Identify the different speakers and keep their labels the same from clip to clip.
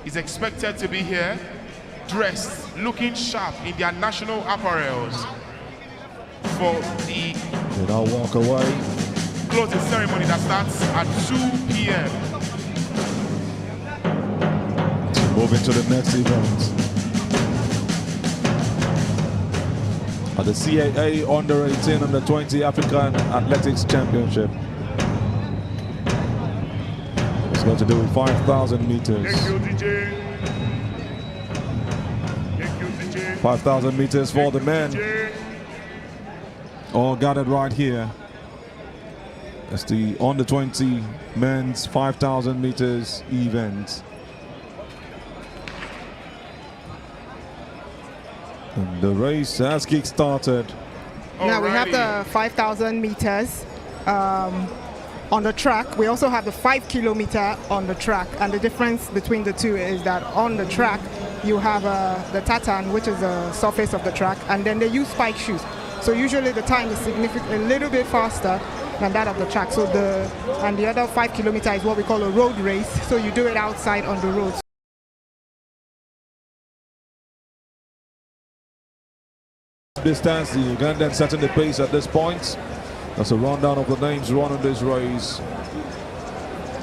Speaker 1: is expected to be here, dressed, looking sharp in their national apparels for the
Speaker 2: They now walk away.
Speaker 1: closing ceremony that starts at 2 p.m.
Speaker 2: Moving to the next event. At the CAA Under 18 Under 20 African Athletics Championship. It's got to do with 5,000 meters.
Speaker 1: Thank you, DJ. Thank you, DJ.
Speaker 2: 5,000 meters for the men.
Speaker 1: DJ.
Speaker 2: All gathered right here. It's the Under 20 men's 5,000 meters event. And the race has kick-started.
Speaker 3: Now we have the 5,000 meters on the track. We also have the 5 kilometer on the track. And the difference between the two is that on the track, you have the tartan, which is the surface of the track, and then they use spike shoes. So usually the time is significantly a little bit faster than that of the track. So the other 5 kilometer is what we call a road race. So you do it outside on the road.
Speaker 2: Distance, the Ugandan setting the pace at this point. That's a rundown of the names running this race.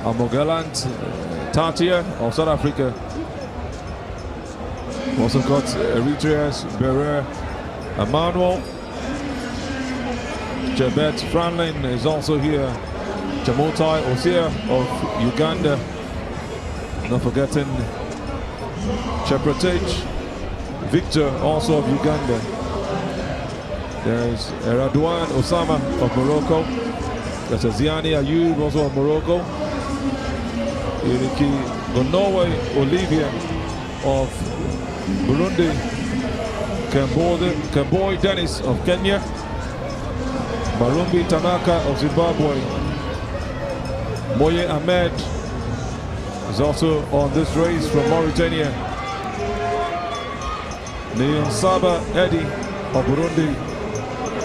Speaker 2: Amogalant, Tatia of South Africa. Also got Eritrea's Berer Emmanuel. Chebet Franline is also here. Jamotai Osia of Uganda. Not forgetting Cherop Victor, also of Uganda. There's Erradouane Ossama of Morocco. There's Ezziani Ayoub, also of Morocco. Iriki Norway Olivia of Burundi. Kemboi Denis of Kenya. Marumbi Tanaka of Zimbabwe. Moye Ahmed is also on this race from Mauritania. Neon Saba Eddie of Burundi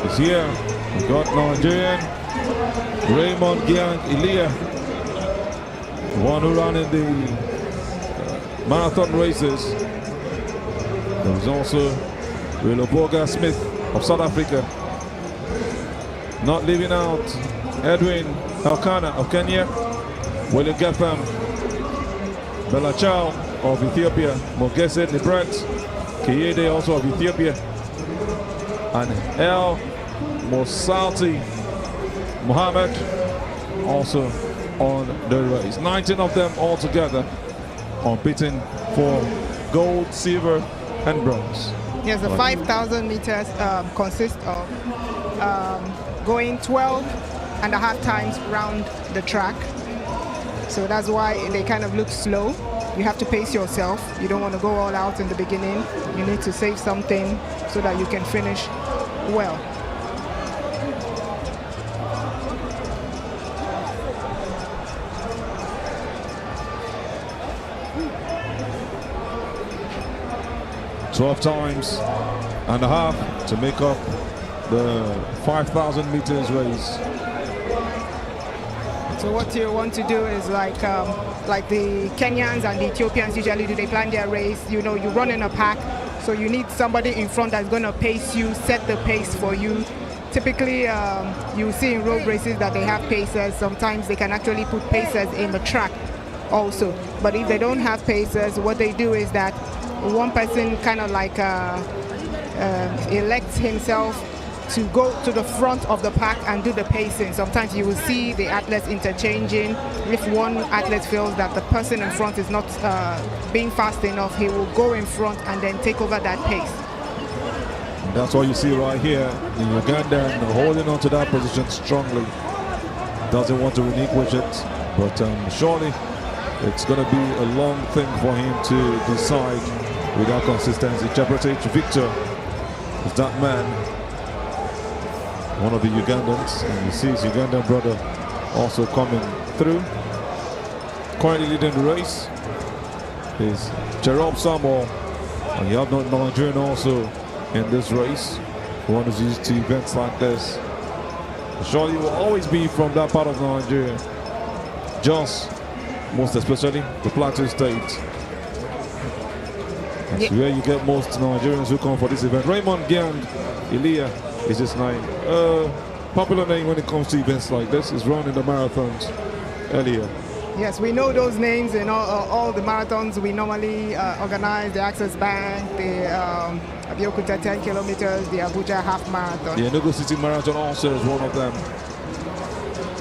Speaker 2: is here. We got Nigerian Raymond Giang Ilia, the one who ran in the marathon races. There was also Reloboga Smith of South Africa. Not leaving out Edwin Elkana of Kenya, William Getahum Wele of Ethiopia, Mogese Nibert Kinde also of Ethiopia, and El Mosalti Muhammad also on the race. 19 of them all together competing for gold, silver, and bronze.
Speaker 3: Yes, the 5,000 meters consists of going 12.5 times around the track. So that's why they kind of look slow. You have to pace yourself. You don't want to go all out in the beginning. You need to save something so that you can finish well.
Speaker 2: $12.5 times to make up the 5,000 meters race.
Speaker 3: So what you want to do is like the Kenyans and the Ethiopians usually do, they plan their race. You know, you run in a pack, so you need somebody in front that's going to pace you, set the pace for you. Typically, you see in road races that they have pacers. Sometimes they can actually put pacers in the track also. But if they don't have pacers, what they do is that one person kind of like elects himself to go to the front of the pack and do the pacing. Sometimes you will see the athletes interchanging. If one athlete feels that the person in front is not being fast enough, he will go in front and then take over that pace.
Speaker 2: That's what you see right here. The Ugandan holding on to that position strongly. Doesn't want to relinquish it, but surely it's going to be a long thing for him to decide without consistency. Cherop Victor is that man, one of the Ugandans, and you see his Ugandan brother also coming through. Currently leading the race is Cherop Samuel, and you have Nigerian also in this race. One is used to events like this. Surely will always be from that part of Nigeria, Jos, most especially the Plateau State. That's where you get most Nigerians who come for this event. Raymond Gyang Elia is his name. Popular name when it comes to events like this. Is running the marathons earlier.
Speaker 3: Yes, we know those names in all the marathons we normally organize, the Access Bank, the Abeokuta 10 kilometers, the Abuja half marathon.
Speaker 2: The Enugu City Marathon also is one of them.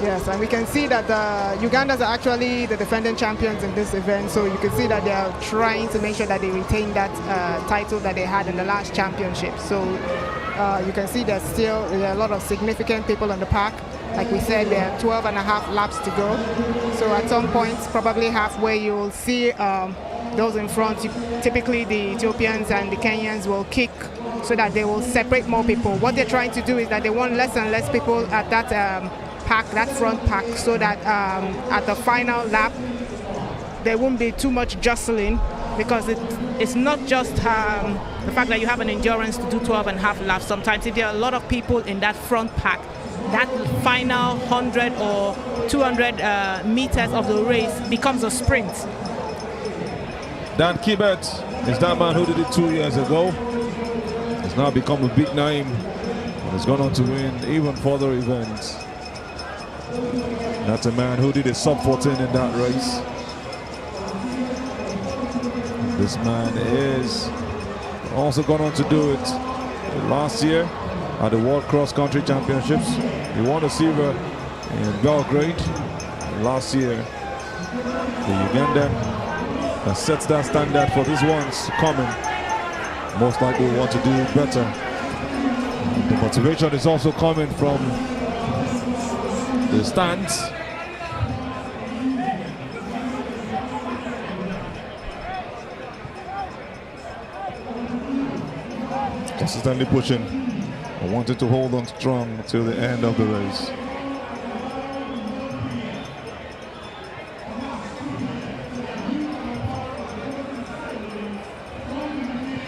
Speaker 3: Yes, and we can see that Ugandans are actually the defending champions in this event, so you can see that they are trying to make sure that they retain that title that they had in the last championship. So you can see there are a lot of significant people in the pack. Like we said, there are 12 and a half laps to go. So at some points, probably halfway, you will see those in front. Typically, the Ethiopians and the Kenyans will kick so that they will separate more people. What they're trying to do is that they want less and less people at that pack, that front pack, so that at the final lap, there won't be too much jostling, because it's not just the fact that you have an endurance to do 12 and a half laps. Sometimes if there are a lot of people in that front pack, that final 100 or 200 meters of the race becomes a sprint.
Speaker 2: Dan Kibet is that man who did it 2 years ago. He's now become a big name and has gone on to win even further events. That's a man who did a sub 14 in that race. This man is also gone on to do it last year at the World Cross Country Championships. He won a silver in Belgrade last year. The Ugandan that sets that standard for these ones coming. Most likely want to do better. The motivation is also coming from the stands. Consistently pushing. I wanted to hold on strong till the end of the race.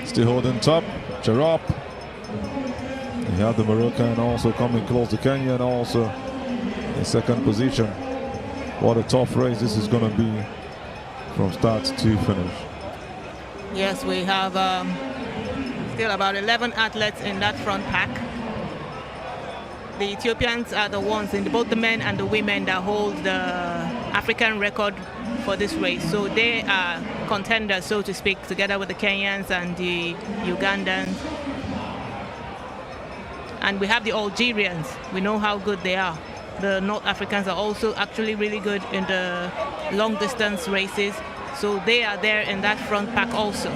Speaker 2: Still holding top, Cherop. You have the Moroccan also coming close to Kenya and also in second position. What a tough race this is going to be from start to finish.
Speaker 4: Yes, we have still about 11 athletes in that front pack. The Ethiopians are the ones, in both the men and the women, that hold the African record for this race. So they are contenders, so to speak, together with the Kenyans and the Ugandans. And we have the Algerians. We know how good they are. The North Africans are also actually really good in the long distance races. So they are there in that front pack also.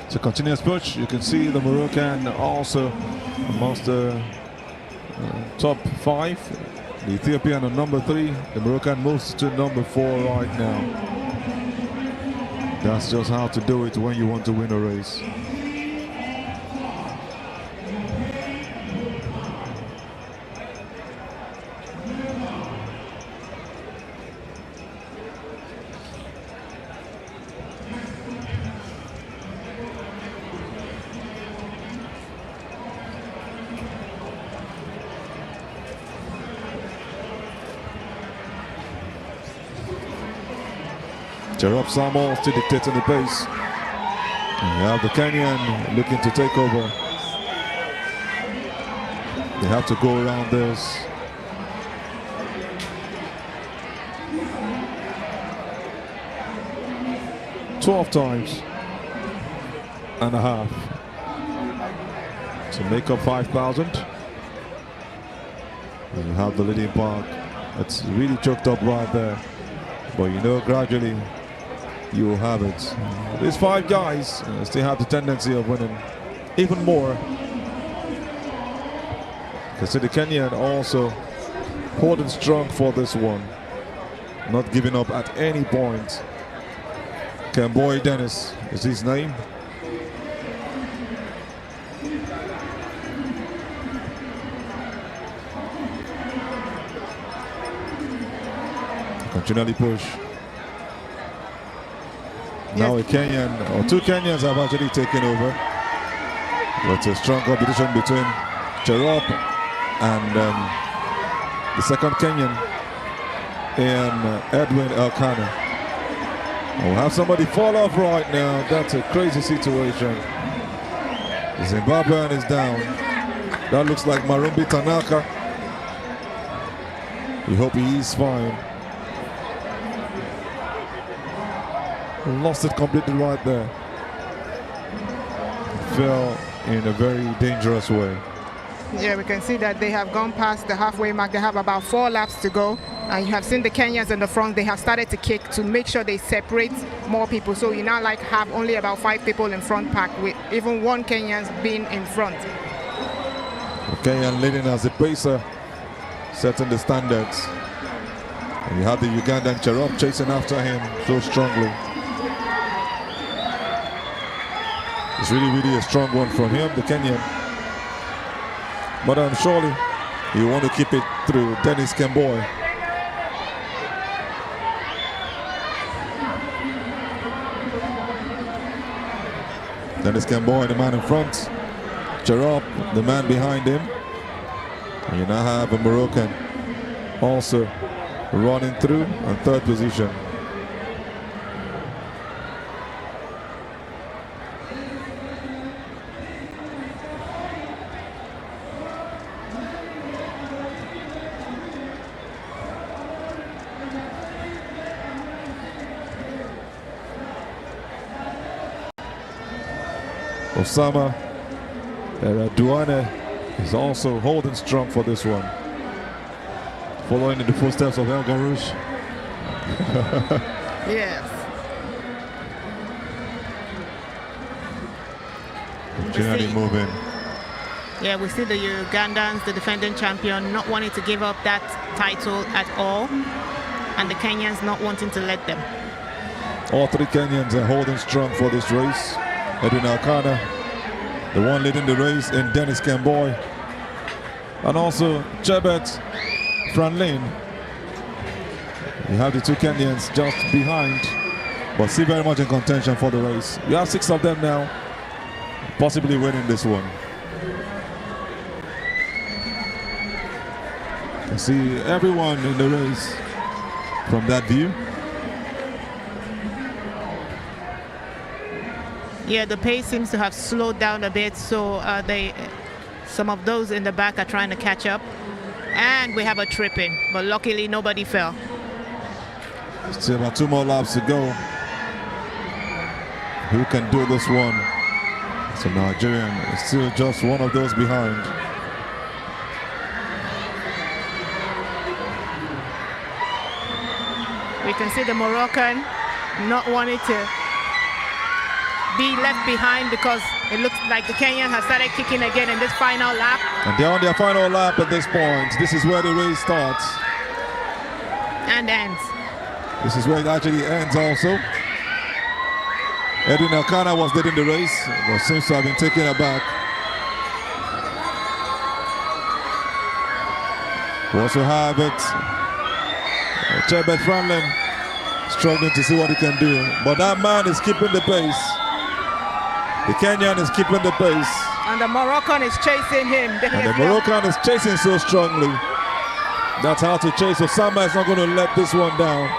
Speaker 2: It's a continuous push. You can see the Moroccan also amongst the top 5. The Ethiopian on number 3. The Moroccan moves to number 4 right now. That's just how to do it when you want to win a race. Cherop Samo still dictating the pace. And you have the Kenyan looking to take over. They have to go around this. $12 times and a half to make up 5,000. And you have the leading park. It's really choked up right there. But you know, gradually you will have it. These 5 guys still have the tendency of winning even more. You see the Kenyan also holding strong for this one, not giving up at any point. Kemboi Denis is his name. Continually push. Now a Kenyan, or 2 Kenyans have actually taken over. But a strong competition between Cherop and the second Kenyan in Edwin Elkana. We'll have somebody fall off right now. That's a crazy situation. The Zimbabwean is down. That looks like Marumbi Tanaka. We hope he is fine. Lost it completely right there. Fell in a very dangerous way.
Speaker 3: Yeah, we can see that they have gone past the halfway mark. They have about 4 laps to go. And you have seen the Kenyans in the front. They have started to kick to make sure they separate more people. So you now have only about 5 people in front pack, with even 1 Kenyan being in front.
Speaker 2: The Kenyan leading as a pacer, setting the standards. And you have the Ugandan Cherop chasing after him so strongly. It's really a strong one from him, the Kenyan. But surely you want to keep it through Denis Kemboi. Denis Kemboi, the man in front. Cherop, the man behind him. And you now have a Moroccan also running through on 3rd position. Ossama Erradouane is also holding strong for this one. Following in the footsteps of El Garouche.
Speaker 3: Yes.
Speaker 2: Generally moving.
Speaker 4: Yeah, we see the Ugandans, the defending champion, not wanting to give up that title at all, and the Kenyans not wanting to let them.
Speaker 2: All 3 Kenyans are holding strong for this race. Edwin Elkana, the one leading the race, in Denis Kemboi, and also Chebet, Franline. You have the 2 Kenyans just behind, but still very much in contention for the race. You have 6 of them now, possibly winning this one. You see everyone in the race from that view.
Speaker 4: Yeah, the pace seems to have slowed down a bit, so some of those in the back are trying to catch up. And we have a tripping, but luckily nobody fell.
Speaker 2: Still about 2 more laps to go. Who can do this one? So Nigerian is still just one of those behind.
Speaker 4: We can see the Moroccan not wanting to be left behind, because it looks like the Kenyan has started kicking again in this final lap.
Speaker 2: And they're on their final lap at this point. This is where the race starts.
Speaker 4: And ends.
Speaker 2: This is where it actually ends also. Edwin Elkana was leading the race, but seems to have been taken aback. We also have it. Chebet Franline struggling to see what he can do. But that man is keeping the pace. The Kenyan is keeping the pace.
Speaker 3: And the Moroccan is chasing him.
Speaker 2: And the Moroccan is chasing so strongly. That's how to chase. Ossama is not going to let this one down.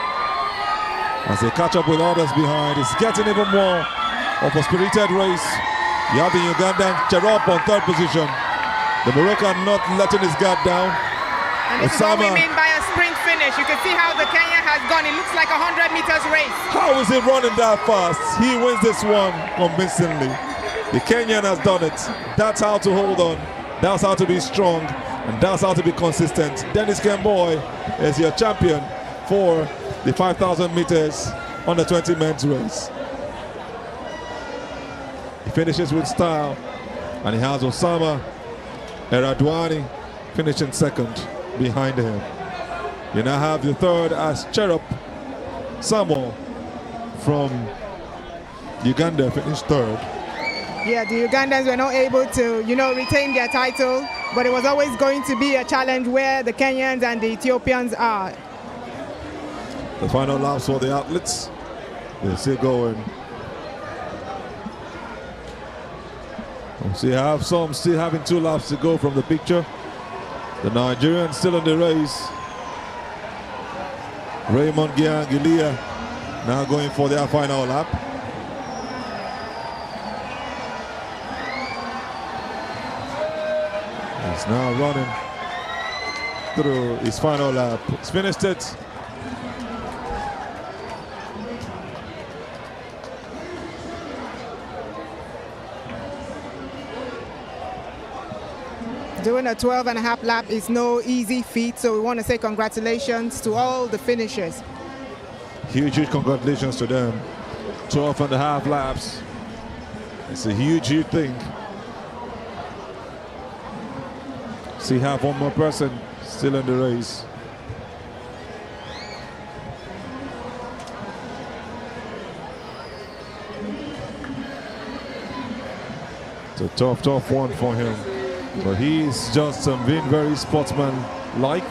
Speaker 2: As they catch up with others behind, it's getting even more of a spirited race. You have the Ugandan Cherop on 3rd position. The Moroccan not letting his guard down.
Speaker 3: And this is what we mean by a sprint finish. You can see how the Kenyan has gone. It looks like a 100 meters race.
Speaker 2: How is he running that fast? He wins this one convincingly. The Kenyan has done it. That's how to hold on. That's how to be strong. And that's how to be consistent. Denis Kemboi is your champion for the 5,000 meters under 20 men's race. He finishes with style. And he has Ossama Erradouane finishing 2nd behind him. You now have the 3rd as Cherop Samuel from Uganda finished 3rd.
Speaker 3: Yeah, the Ugandans were not able to, retain their title, but it was always going to be a challenge where the Kenyans and the Ethiopians are.
Speaker 2: The final laps for the athletes. They're still going. We'll see, have some still having 2 laps to go from the picture. The Nigerian still in the race. Raymond Giangilia now going for their final lap. He's now running through his final lap. He's finished it.
Speaker 3: Doing a 12.5 lap is no easy feat, so we want to say congratulations to all the finishers.
Speaker 2: Huge congratulations to them. 12.5 laps. It's a huge thing. See, have one more person still in the race. It's a tough one for him. But he's just being very sportsman-like.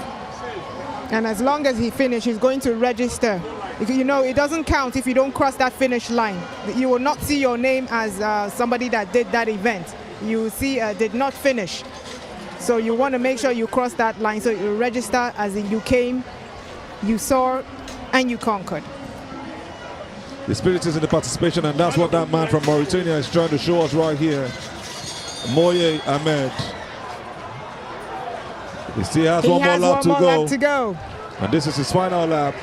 Speaker 3: And as long as he finishes, he's going to register. If you know, it doesn't count if you don't cross that finish line. You will not see your name as somebody that did that event. You will see did not finish. So you want to make sure you cross that line, so you register as in you came, you saw, and you conquered.
Speaker 2: The spirit is in the participation, and that's what that man from Mauritania is trying to show us right here. Moye Ahmed. He still has one more lap to go. And this is his final lap.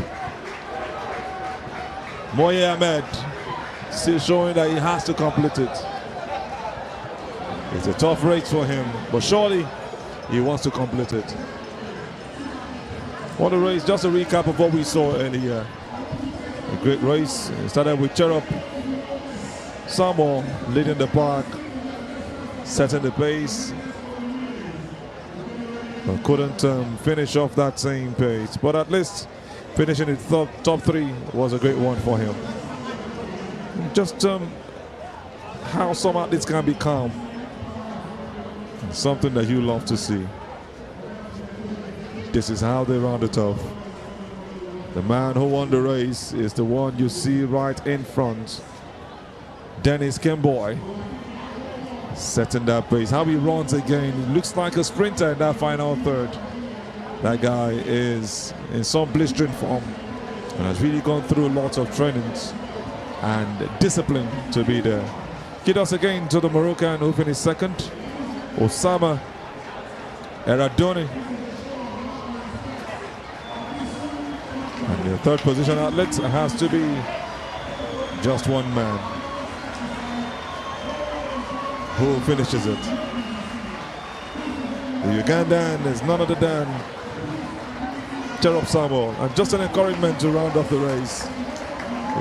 Speaker 2: Moye Ahmed still showing that he has to complete it. It's a tough race for him, but surely he wants to complete it. What a race, just a recap of what we saw earlier. A great race. It started with Cherop Samuel leading the pack, setting the pace, but couldn't finish off that same pace. But at least finishing in top three was a great one for him. Just how some athletes can be calm. Something that you love to see. This is how they round it off. The man who won the race is the one you see right in front. Denis Kemboi setting that pace. How he runs again. He looks like a sprinter in that final third. That guy is in some blistering form and has really gone through lots of trainings and discipline to be there. Kudos again to the Moroccan who finished second, Ossama Erradouane. And the third position athlete has to be just one man who finishes it. The Ugandan is none other than Cherop Samuel. And just an encouragement to round off the race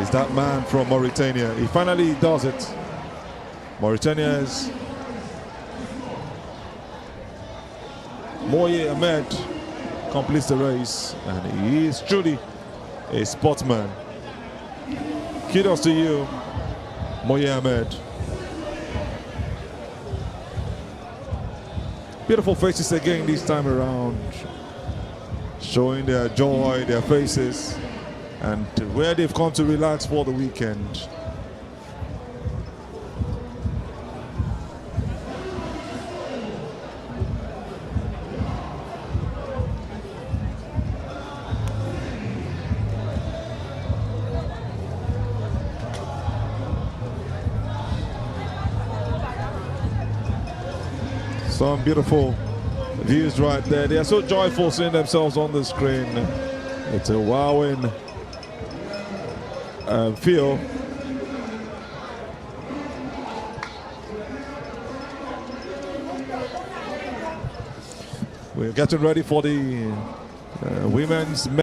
Speaker 2: is that man from Mauritania. He finally does it. Mauritania's Moye Ahmed completes the race, and he is truly a sportsman. Kudos to you, Moye Ahmed. Beautiful faces again this time around, showing their joy, their faces, and where they've come to relax for the weekend. Some beautiful views right there. They are so joyful seeing themselves on the screen. It's a wowing feel. We're getting ready for the women's